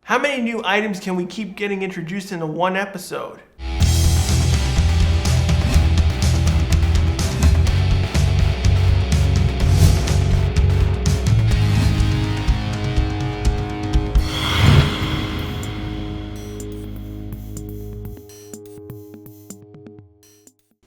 How many new items can we keep getting introduced into one episode?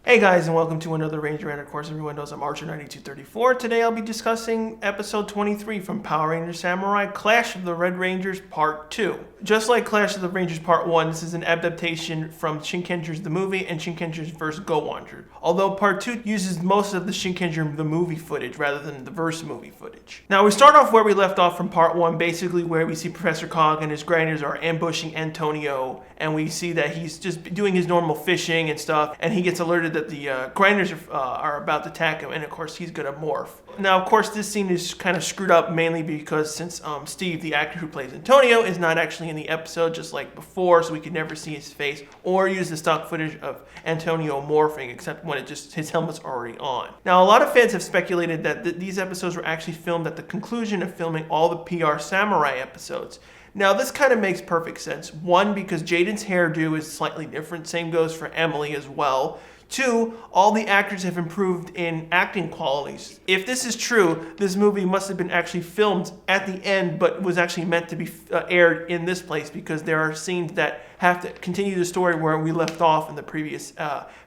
Hey guys, and welcome to another Ranger Rant. Of course, everyone knows I'm Archer9234. Today I'll be discussing episode 23 from Power Rangers Samurai Clash of the Red Rangers Part 2. Just like Clash of the Rangers Part 1, this is an adaptation from Shinkenger's The Movie and Shinkenger's vs. Go-Onger. Although Part 2 uses most of the Shinkenger The Movie footage rather than the verse movie footage. Now we start off where we left off from Part 1, basically where we see Professor Cog and his grinders are ambushing Antonio, and we see that he's just doing his normal fishing and stuff, and he gets alerted that the grinders are about to attack him, and of course he's gonna morph. Now of course this scene is kind of screwed up mainly because since Steve, the actor who plays Antonio, is not actually in the episode just like before, so we could never see his face or use the stock footage of Antonio morphing except when his helmet's already on. Now a lot of fans have speculated that these episodes were actually filmed at the conclusion of filming all the PR Samurai episodes. Now this kind of makes perfect sense. One, because Jaden's hairdo is slightly different, same goes for Emily as well. Two, all the actors have improved in acting qualities. If this is true, this movie must have been actually filmed at the end, but was actually meant to be aired in this place because there are scenes that have to continue the story where we left off in the previous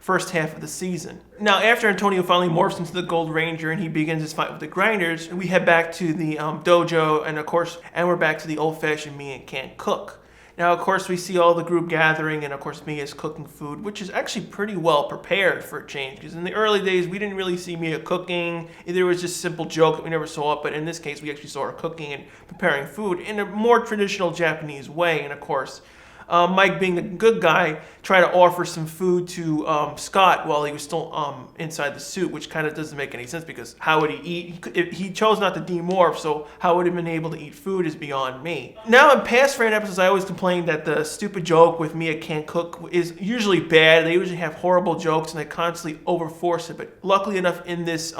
first half of the season. Now, after Antonio finally morphs into the Gold Ranger and he begins his fight with the grinders, we head back to the dojo, and we're back to the old-fashioned Mia can't cook. Now, of course, we see all the group gathering, and of course, Mia is cooking food, which is actually pretty well prepared for a change, because in the early days, we didn't really see Mia cooking. There was just a simple joke that we never saw it, but in this case, we actually saw her cooking and preparing food in a more traditional Japanese way, and of course, Mike, being a good guy, tried to offer some food to Scott while he was still inside the suit, which kind of doesn't make any sense because how would he eat? He chose not to demorph, so how would he have been able to eat food is beyond me. Now, in past Rant episodes, I always complained that the stupid joke with Mia can't cook is usually bad. They usually have horrible jokes and they constantly overforce it, but luckily enough in this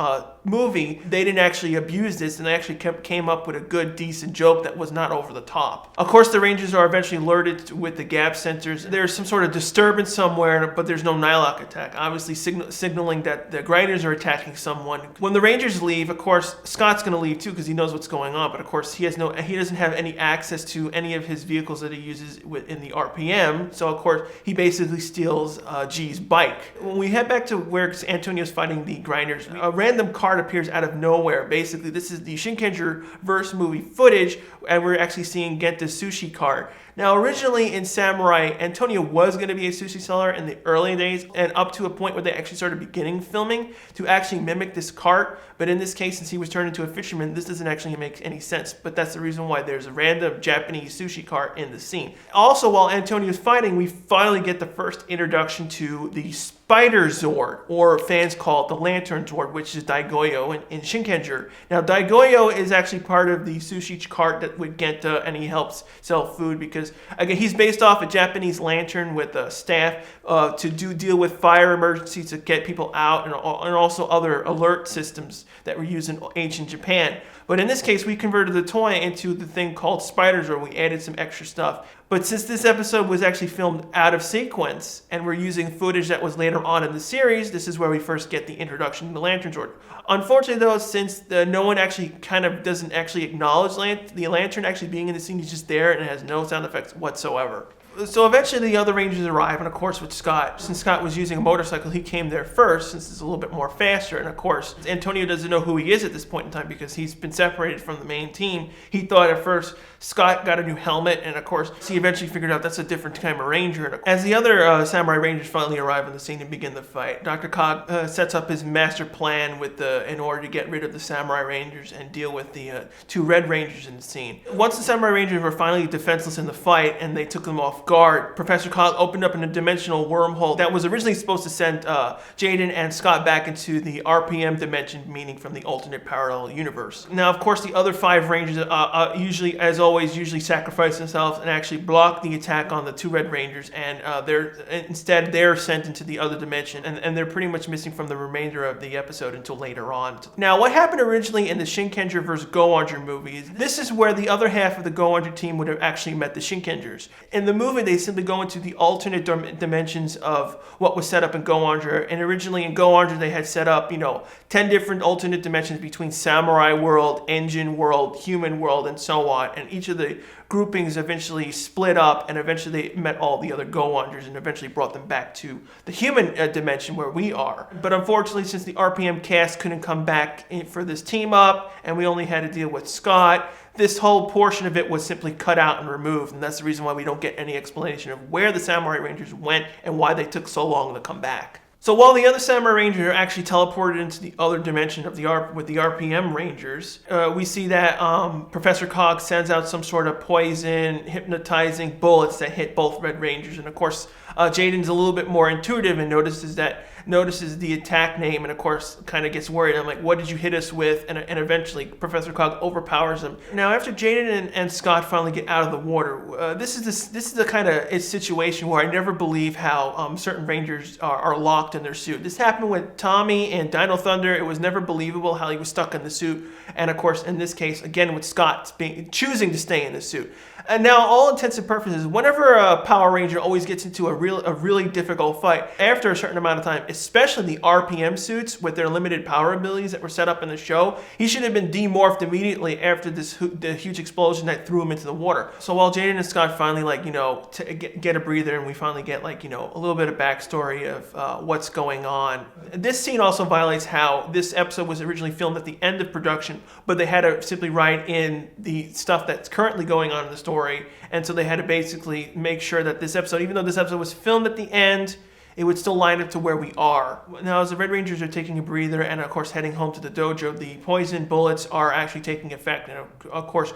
movie, they didn't actually abuse this and they actually came up with a good, decent joke that was not over the top. Of course, the Rangers are eventually alerted with the gap sensors. There's some sort of disturbance somewhere, but there's no Nylock attack, obviously signaling that the grinders are attacking someone. When the Rangers leave, of course, Scott's going to leave too because he knows what's going on, but of course he doesn't have any access to any of his vehicles that he uses in the RPM, so of course he basically steals G's bike. When we head back to where Antonio's fighting the grinders, a random card appears out of nowhere. Basically, this is the Shinkenger verse movie footage, and we're actually seeing Genta's sushi cart. Now, originally in Samurai, Antonio was going to be a sushi seller in the early days, and up to a point where they actually started beginning filming to actually mimic this cart. But in this case, since he was turned into a fisherman, this doesn't actually make any sense. But that's the reason why there's a random Japanese sushi cart in the scene. Also, while Antonio's fighting, we finally get the first introduction to the Spider Zord, or fans call it the Lantern Zord, which is Daigoyo in Shinkenger. Now, Daigoyo is actually part of the sushi cart that with Genta, and he helps sell food because, again, he's based off a Japanese lantern with a staff to deal with fire emergencies to get people out, and also other alert systems that were used in ancient Japan. But in this case, we converted the toy into the thing called Spider Zord. We added some extra stuff. But since this episode was actually filmed out of sequence, and we're using footage that was later on in the series, this is where we first get the introduction to the Lantern Zord. Unfortunately though, since no one actually doesn't actually acknowledge the lantern actually being in the scene, he's just there and it has no sound effects whatsoever. So eventually the other Rangers arrive, and of course with Scott, since Scott was using a motorcycle, he came there first since it's a little bit more faster, and of course Antonio doesn't know who he is at this point in time because he's been separated from the main team. He thought at first Scott got a new helmet, and of course he eventually figured out that's a different kind of Ranger. As the other Samurai Rangers finally arrive on the scene and begin the fight, Dr. Cog sets up his master plan in order to get rid of the Samurai Rangers and deal with the two Red Rangers in the scene. Once the Samurai Rangers were finally defenseless in the fight and they took them off off guard. Professor Cog opened up in a dimensional wormhole that was originally supposed to send Jaden and Scott back into the RPM dimension, meaning from the alternate parallel universe. Now, of course, the other 5 Rangers usually, as always, sacrifice themselves and actually block the attack on the 2 Red Rangers, and instead they're sent into the other dimension, and they're pretty much missing from the remainder of the episode until later on. Now, what happened originally in the Shinkenger vs. Go-Onger movies, this is where the other half of the Go-Onger team would have actually met the Shinkengers. In the movie, they simply go into the alternate dimensions of what was set up in Go-Onger, and originally in Go-Onger they had set up, 10 different alternate dimensions between Samurai World, Engine World, Human World, and so on, and each of the groupings eventually split up, and eventually they met all the other Go-Ongers and eventually brought them back to the human dimension where we are. But unfortunately, since the RPM cast couldn't come back for this team up, and we only had to deal with Scott, this whole portion of it was simply cut out and removed, and that's the reason why we don't get any explanation of where the Samurai Rangers went and why they took so long to come back. So while the other Samurai Rangers are actually teleported into the other dimension of with the RPM Rangers, we see that Professor Cog sends out some sort of poison, hypnotizing bullets that hit both Red Rangers. And of course, Jaden's a little bit more intuitive and notices the attack name, and of course kind of gets worried. I'm like, what did you hit us with? And eventually Professor Cog overpowers him. Now after Jaden and Scott finally get out of the water, this is the kind of situation where I never believe how certain Rangers are locked in their suit. This happened with Tommy and Dino Thunder. It was never believable how he was stuck in the suit, and of course in this case again with Scott choosing to stay in the suit. And now, all intents and purposes, whenever a Power Ranger always gets into a really difficult fight, after a certain amount of time, especially the RPM suits with their limited power abilities that were set up in the show, he should have been demorphed immediately after the huge explosion that threw him into the water. So while Jaden and Scott finally, get a breather, and we finally get, a little bit of backstory of what's going on. This scene also violates how this episode was originally filmed at the end of production, but they had to simply write in the stuff that's currently going on in the story. And so they had to basically make sure that this episode, even though this episode was filmed at the end, it would still line up to where we are. Now, as the Red Rangers are taking a breather and, of course, heading home to the dojo, the poison bullets are actually taking effect and, of course,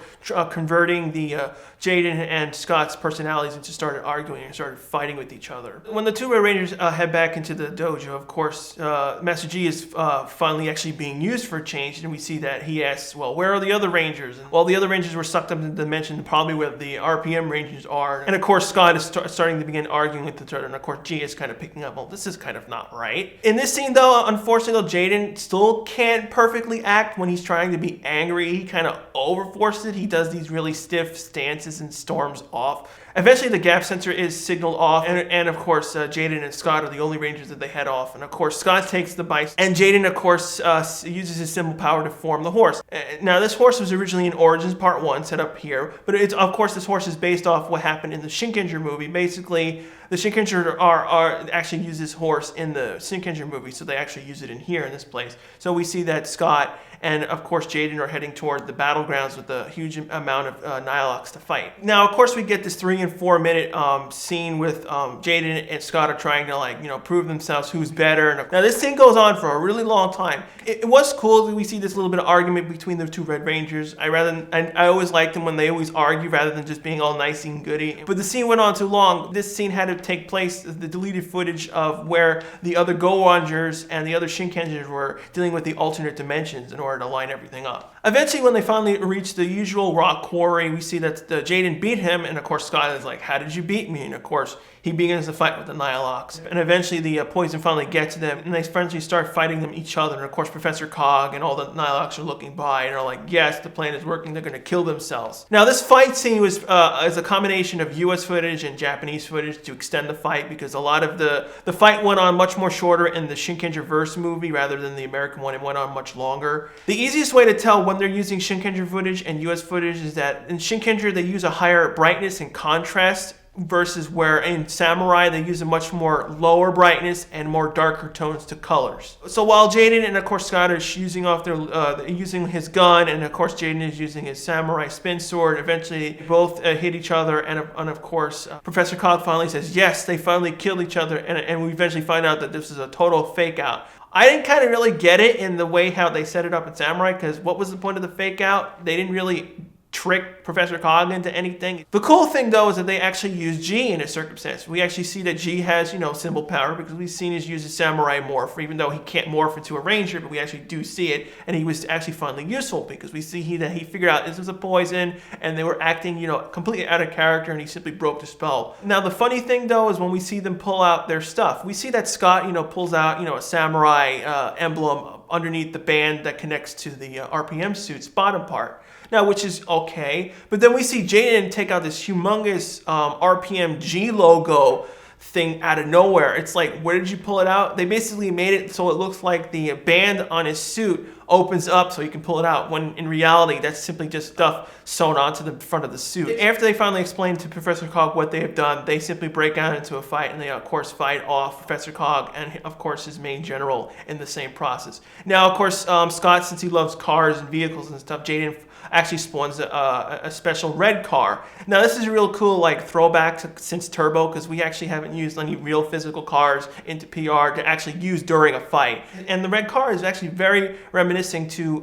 converting the Jaden and Scott's personalities into started arguing and started fighting with each other. When the 2 Red Rangers head back into the dojo, of course, Master G is finally actually being used for a change, and we see that he asks, well, where are the other Rangers? And, well, the other Rangers were sucked up into the dimension, probably where the RPM Rangers are. And, of course, Scott is starting to begin arguing with each other, and, of course, G is kind of picking up, well, this is kind of not right. In this scene, though, unfortunately, Jaden still can't perfectly act when he's trying to be angry. He kind of overforces it. He does these really stiff stances and storms off. Eventually, the gap sensor is signaled off, and of course, Jaden and Scott are the only Rangers that they head off. And of course, Scott takes the bike, and Jaden, of course, uses his symbol power to form the horse. Now, this horse was originally in Origins Part 1, set up here, but of course, this horse is based off what happened in the Shinkenger movie. Basically, the Shinkenger are actually use this horse in the Shinkenger movie, so they actually use it in here in this place. So we see that Scott and of course Jaden are heading toward the battlegrounds with a huge amount of Nylox to fight. Now, of course, we get this 3 and 4 minute scene with Jaden and Scott are trying to prove themselves who's better. And now this scene goes on for a really long time. It was cool that we see this little bit of argument between the 2 Red Rangers. I always liked them when they always argue rather than just being all nice and goody. But the scene went on too long. This scene had to take place, the deleted footage of where the other Go-Ongers and the other Shinkengers were dealing with the alternate dimensions in order to line everything up. Eventually, when they finally reach the usual rock quarry, we see that Jaden beat him, and of course Scott is like, how did you beat me? And of course, he begins to fight with the Nylox. And eventually the poison finally gets to them, and they eventually start fighting them each other. And of course, Professor Cog and all the Nylox are looking by and are like, yes, the plan is working, they're going to kill themselves. Now, this fight scene was is a combination of US footage and Japanese footage to extend the fight, because a lot of the fight went on much more shorter in the Shinkenger verse movie rather than the American one. It went on much longer. The easiest way to tell when they're using Shinkenger footage and US footage is that in Shinkenger they use a higher brightness and contrast, versus where in Samurai they use a much more lower brightness and more darker tones to colors. So while Jaden and of course Scott are using off their using his gun, and of course Jaden is using his samurai spin sword, eventually they both hit each other, and of course Professor Cog finally says yes, they finally killed each other, and we eventually find out that this is a total fake out. I didn't kind of really get it in the way how they set it up in Samurai, because what was the point of the fake out? They didn't really trick Professor Cog into anything. The cool thing though is that they actually use G in a circumstance. We actually see that G has, symbol power because we've seen his use a samurai morph, even though he can't morph into a ranger, but we actually do see it, and he was actually finally useful because we see that he figured out this was a poison and they were acting, completely out of character, and he simply broke the spell. Now the funny thing though is when we see them pull out their stuff, we see that Scott, pulls out, a samurai emblem underneath the band that connects to the RPM suit's bottom part. Now, which is okay, but then we see Jaden take out this humongous RPM G logo thing out of nowhere. It's like, where did you pull it out? They basically made it so it looks like the band on his suit opens up so you can pull it out, when in reality that's simply just stuff sewn onto the front of the suit. After they finally explain to Professor Cog what they have done, they simply break out into a fight, and they of course fight off Professor Cog and of course his main general in the same process. Now of course Scott, since he loves cars and vehicles and stuff, Jaden actually spawns a special red car. Now this is a real cool throwback to since Turbo, because we actually haven't used any real physical cars into PR to actually use during a fight. And the red car is actually very reminiscent to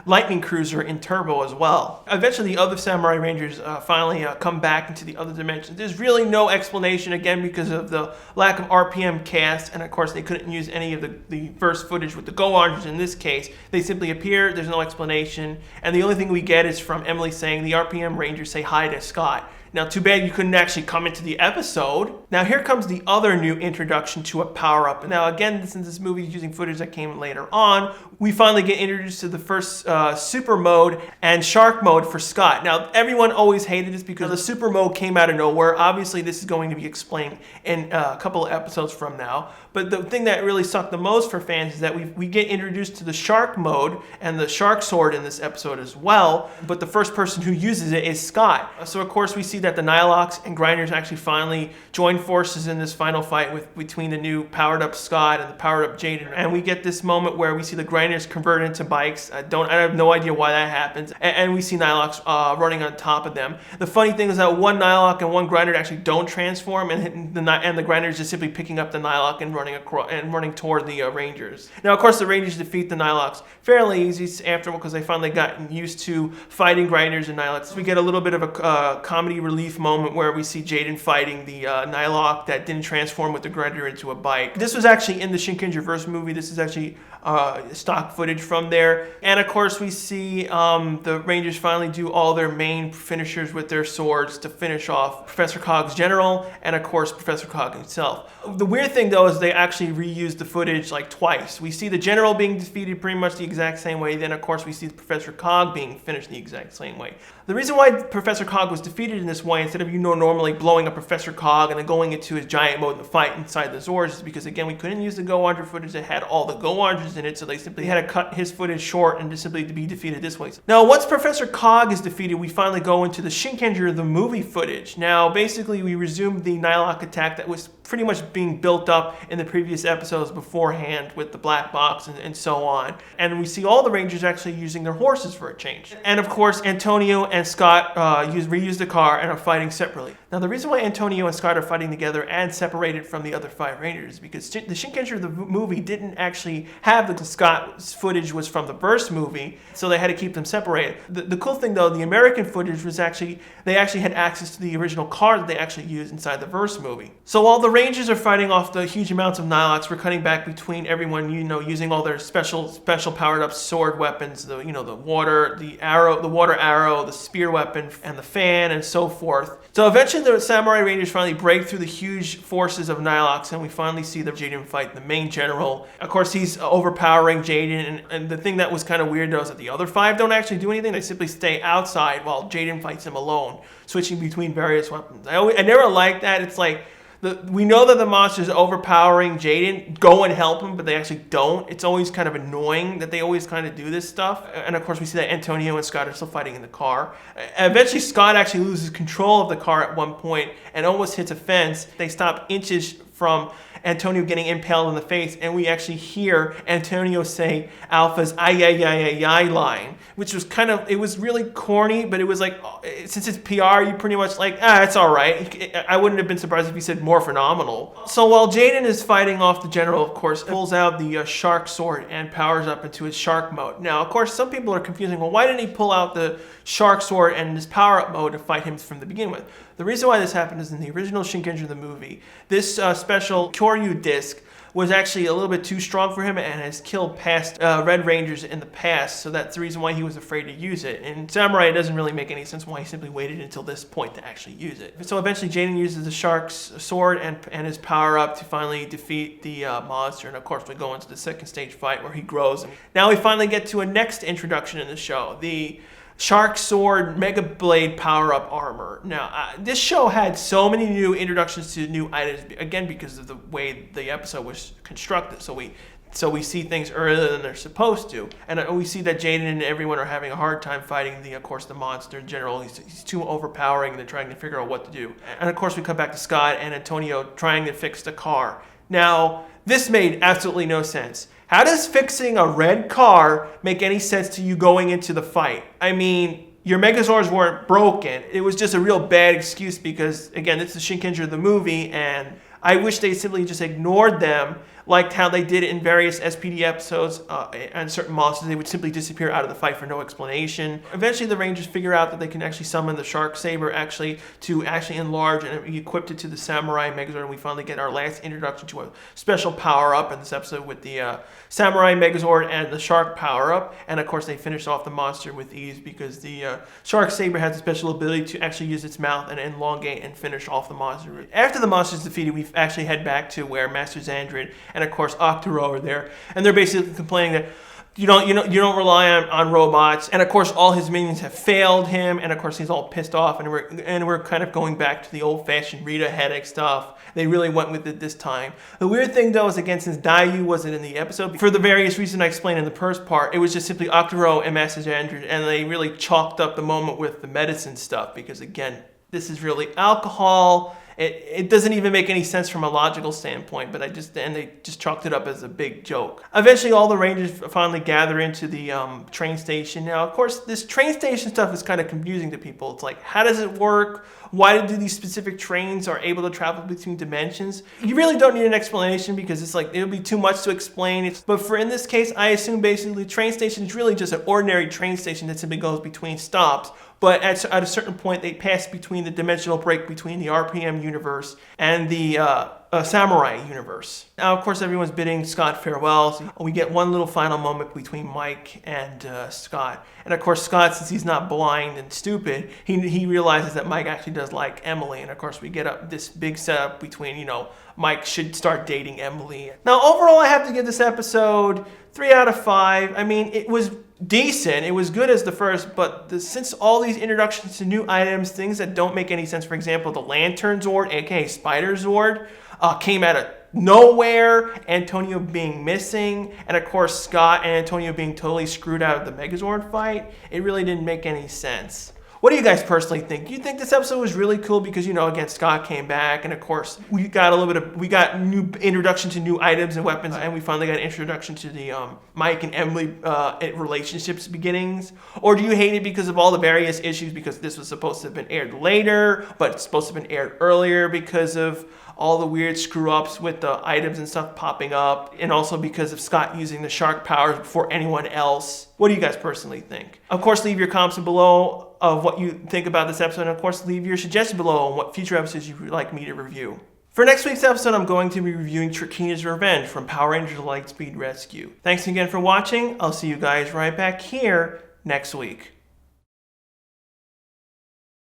Lightning Cruiser in Turbo as well. Eventually the other Samurai Rangers finally come back into the other dimensions. There's really no explanation, again because of the lack of RPM cast, and of course they couldn't use any of the first footage with the Go-Ongers in this case. They simply appear, there's no explanation, and the only thing we get is from Emily saying the RPM Rangers say hi to Scott. Now, too bad you couldn't actually come into the episode. Now, here comes the other new introduction to a power-up. Now, again, since this movie is using footage that came later on, we finally get introduced to the first super mode and shark mode for Scott. Now, everyone always hated this because the super mode came out of nowhere. Obviously, this is going to be explained in a couple of episodes from now. But the thing that really sucked the most for fans is that we get introduced to the shark mode and the shark sword in this episode as well. But the first person who uses it is Scott. So, of course, we see that the Nylox and Grinders actually finally join forces in this final fight between the new powered-up Scott and the powered-up Jaden. And we get this moment where we see the Grinders convert into bikes. I have no idea why that happens. And we see Nylox running on top of them. The funny thing is that one Nylock and one Grinder actually don't transform, and the Grinders just simply picking up the Nylock and running toward the Rangers. Now, of course, the Rangers defeat the Nylox fairly easy afterward because they finally gotten used to fighting Grinders and Nylox. We get a little bit of a comedy relief moment where we see Jaden fighting the Nylock that didn't transform with the Grinder into a bike. This was actually in the Shinkenger verse movie. This is actually stock footage from there. And of course we see the Rangers finally do all their main finishers with their swords to finish off Professor Cog's general and of course Professor Cog himself. The weird thing though is they actually reused the footage twice. We see the general being defeated pretty much the exact same way, then of course we see Professor Cog being finished the exact same way. The reason why Professor Cog was defeated in this way, instead of normally blowing up Professor Cog and then going into his giant mode in the fight inside the Zords, is because again we couldn't use the Go-Onger footage that had all the Go-Ongers in it, so they simply had to cut his footage short and just simply to be defeated this way. Now once Professor Cog is defeated, we finally go into the Shinkenger the movie footage. Now basically we resumed the Nylock attack that was pretty much being built up in the previous episodes beforehand with the black box and so on. And we see all the Rangers actually using their horses for a change. And of course, Antonio and Scott reuse the car and are fighting separately. Now the reason why Antonio and Scott are fighting together and separated from the other 5 Rangers is because the Shinkenger the movie didn't actually have the Scott's footage was from the verse movie, so they had to keep them separated. The cool thing though, the American footage was they actually had access to the original car that they actually used inside the verse movie. So while the Rangers are fighting off the huge amounts of Nylox, we're cutting back between everyone, using all their special powered up sword weapons, the water arrow, the spear weapon, and the fan, and so forth. So eventually the Samurai Rangers finally break through the huge forces of Nylox, and we finally see the Jaden fight the main general. Of course, he's overpowering Jaden, and the thing that was kind of weird though is that the other 5 don't actually do anything. They simply stay outside while Jaden fights him alone, switching between various weapons. I never liked that. It's like, we know that the monster is overpowering Jaden, go and help him, but they actually don't. It's always kind of annoying that they always kind of do this stuff. And of course we see that Antonio and Scott are still fighting in the car. Eventually Scott actually loses control of the car at one point and almost hits a fence. They stop inches from Antonio getting impaled in the face, and we actually hear Antonio say Alpha's ay ay ay ay ay line, which was kind of, it was really corny, but it was like, since it's PR, you pretty much like, it's all right. I wouldn't have been surprised if he said more phenomenal. So while Jaden is fighting off the general, of course, pulls out the shark sword and powers up into his shark mode. Now, of course, some people are confusing, well, why didn't he pull out the shark sword and his power-up mode to fight him from the beginning with? The reason why this happened is in the original Shinkenger the movie, this special Kyoryu disc was actually a little bit too strong for him and has killed past Red Rangers in the past, so that's the reason why he was afraid to use it. In Samurai, it doesn't really make any sense why he simply waited until this point to actually use it. So eventually Jaden uses the shark's sword and his power-up to finally defeat the monster, and of course we go into the second stage fight where he grows. And now we finally get to a next introduction in the show, the Shark Sword Mega Blade Power-Up Armor. Now, this show had so many new introductions to new items, again, because of the way the episode was constructed. So we see things earlier than they're supposed to. And we see that Jaden and everyone are having a hard time fighting, of course, the monster in general. He's too overpowering, and they're trying to figure out what to do. And of course, we come back to Scott and Antonio trying to fix the car. Now, this made absolutely no sense. How does fixing a red car make any sense to you going into the fight? I mean, your Megazords weren't broken. It was just a real bad excuse because, again, this is Shinkenger the movie, and I wish they simply just ignored them, like how they did it in various s.p.d. episodes and certain monsters. They would simply disappear out of the fight for no explanation. Eventually, the Rangers figure out that they can actually summon the Shark Saber to enlarge and be equipped it to the Samurai Megazord, and we finally get our last introduction to a special power-up in this episode with the Samurai Megazord and the Shark power-up. And of course, they finish off the monster with ease because the Shark Saber has a special ability to actually use its mouth and elongate and finish off the monster. After the monster is defeated, we actually head back to where Master Xandrid and of course Octoro are there, and they're basically complaining that you don't rely on robots, and of course all his minions have failed him, and of course he's all pissed off, and we're kind of going back to the old-fashioned Rita headache stuff. They really went with it this time. The weird thing though is, again, since Dayu wasn't in the episode, for the various reasons I explained in the first part, it was just simply Octoro and Master Xandrid, and they really chalked up the moment with the medicine stuff because, again, this is really alcohol. It doesn't even make any sense from a logical standpoint, but they just chalked it up as a big joke. Eventually, all the Rangers finally gather into the train station. Now, of course, this train station stuff is kind of confusing to people. It's like, how does it work? Why do these specific trains are able to travel between dimensions? You really don't need an explanation because it's like, it'll be too much to explain. But for in this case, I assume basically the train station is really just an ordinary train station that simply goes between stops. But at a certain point, they pass between the dimensional break between the RPM universe and the Samurai universe. Now, of course, everyone's bidding Scott farewell. So we get one little final moment between Mike and Scott. And of course, Scott, since he's not blind and stupid, he realizes that Mike actually does like Emily. And of course, we get up this big setup between, Mike should start dating Emily. Now, overall, I have to give this episode 3 out of 5. I mean, it was decent. It was good as the first, but since all these introductions to new items, things that don't make any sense, for example, the Lantern Zord, aka Spider Zord, came out of nowhere, Antonio being missing, and of course Scott and Antonio being totally screwed out of the Megazord fight, it really didn't make any sense. What do you guys personally think? Do you think this episode was really cool because, again, Scott came back, and of course, we got new introduction to new items and weapons, and we finally got an introduction to the Mike and Emily relationships beginnings? Or do you hate it because of all the various issues, because this was supposed to have been aired later, but it's supposed to have been aired earlier because of all the weird screw-ups with the items and stuff popping up, and also because of Scott using the shark powers before anyone else? What do you guys personally think? Of course, leave your comments below of what you think about this episode, and of course, leave your suggestions below on what future episodes you would like me to review. For next week's episode, I'm going to be reviewing Trakeena's Revenge from Power Rangers Lightspeed Rescue. Thanks again for watching. I'll see you guys right back here next week.